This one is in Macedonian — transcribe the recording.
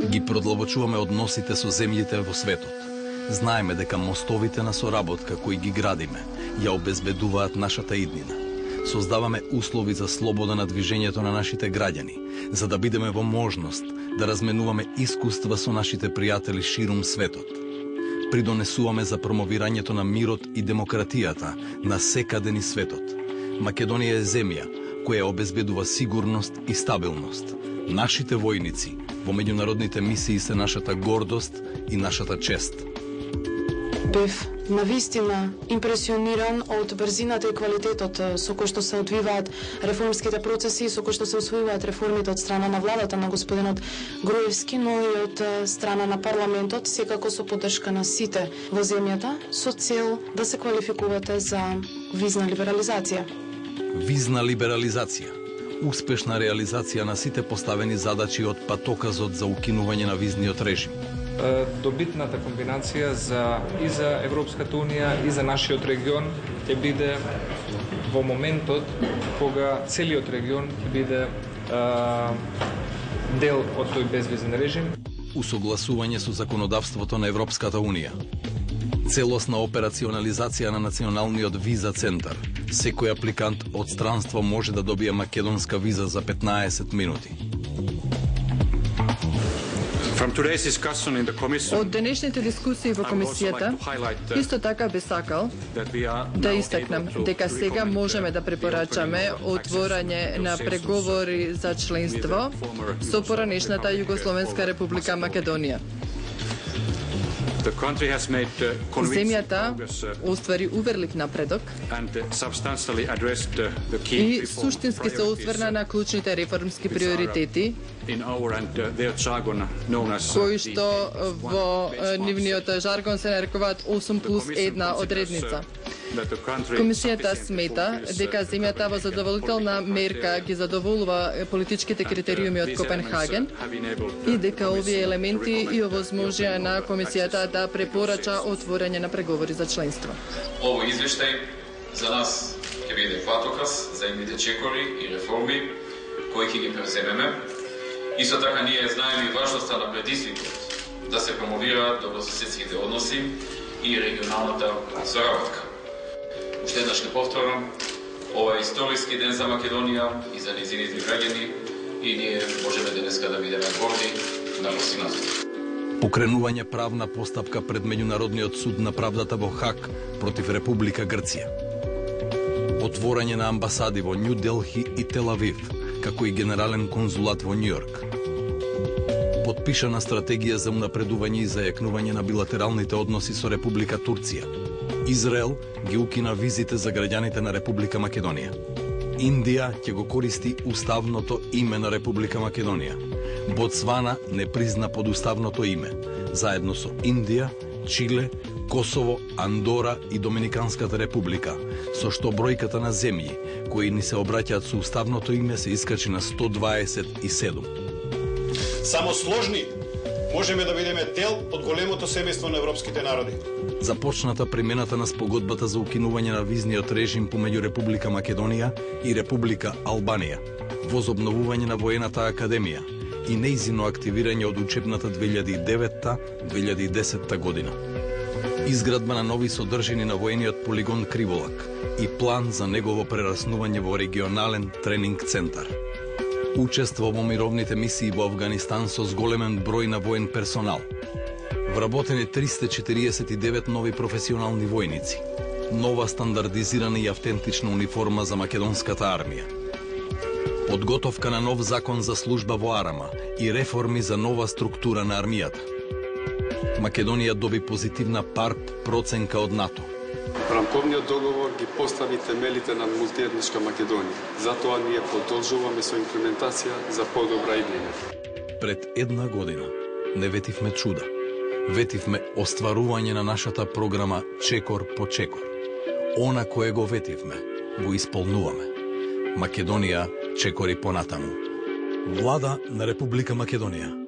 Ги продлабочуваме односите со земјите во светот. Знаеме дека мостовите на соработка кои ги градиме ја обезбедуваат нашата иднина. Создаваме услови за слобода на движењето на нашите граѓани, за да бидеме во можност да разменуваме искуства со нашите пријатели ширум светот. Придонесуваме за промовирањето на мирот и демократијата на секаде низ светот. Македонија е земја која обезбедува сигурност и стабилност. Нашите војници во меѓународните мисии се нашата гордост и нашата чест. Бев навистина импресиониран од брзината и квалитетот со кој што се одвиваат реформските процеси и со кој што се усвојуваат реформите од страна на владата на господинот Груевски, но и од страна на парламентот, секако со поддршка на сите во земјата, со цел да се квалификувате за визна либерализација. Визна либерализација. Успешна реализација на сите поставени задачи од патоказот за укинување на визниот режим. Добитната комбинација и за Европската Унија и за нашиот регион ќе биде во моментот кога целиот регион ќе биде дел од тој безвизен режим. Усогласување со законодавството на Европската Унија. Целосна операционализација на националниот виза центар. Секој апликант од странство може да добие македонска виза за 15 минути. Од денешните дискусии во комисијата, исто така би сакал да истакнам дека сега можеме да препорачаме отворање на преговори за членство со поранешната Југословенска република Македонија. Земјата оствари уверлив напредок и суштински се осврна на клучните реформски приоритети, кои што во нивниот жаргон се нарекуваат 8+1 одредница. Комисијата смета дека земјата во задоволителна мерка ги задоволува политичките критериуми од Копенхаген и дека овие елементи и овозможија на комисијата да препорача отворање на преговори за членство. Овој извештај за нас ќе биде патоказ за идните чекори и реформи кои ќе ги превземеме. Исто така ние знаеме и важноста на предизвикот да се промовираат добрососедските односи и регионалната соработка. Уште еднаш ќе повторам, ова е историски ден за Македонија и за нејзините граѓани и ние можеме денеска да бидеме горди на постигнатото. Покренување правна постапка пред Меѓународниот суд на правдата во Хаг против Република Грција. Отворање на амбасади во Њу Делхи и Тел Авив, како и генерален конзулат во Њујорк. Подпишана стратегија за унапредување и зајакнување на билатералните односи со Република Турција. Израел ги укина визите за граѓаните на Република Македонија. Индија ќе го користи уставното име на Република Македонија. Ботсвана не призна подуставното име, заедно со Индија, Чиле, Косово, Андора и Доминиканската република, со што бројката на земји кои ни се обраќаат со уставното име се искачи на 127. Само сложни можеме да бидеме дел од големото семејство на европските народи. Започната примената на спогодбата за укинување на визниот режим помеѓу Република Македонија и Република Албанија, возобновување на воената академија и нејзино активирање од учебната 2009-2010 година. Изградба на нови содржини на воениот полигон Криволак и план за негово прераснување во регионален тренинг центар. Учество во мировните мисии во Авганистан со зголемен број на воен персонал. Вработени 349 нови професионални војници. Нова стандардизирана и автентична униформа за македонската армија. Подготовка на нов закон за служба во Арама и реформи за нова структура на армијата. Македонија доби позитивна ПАРП проценка од НАТО. Рамковниот договор ги постави темелите на мултиетничка Македонија. Затоа ние продолжуваме со имплементација за подобра иднина. Пред една година не ветивме чуда. Ветивме остварување на нашата програма чекор по чекор. Она кое го ветивме, го исполнуваме. Македонија чекори понатаму. Влада на Република Македонија.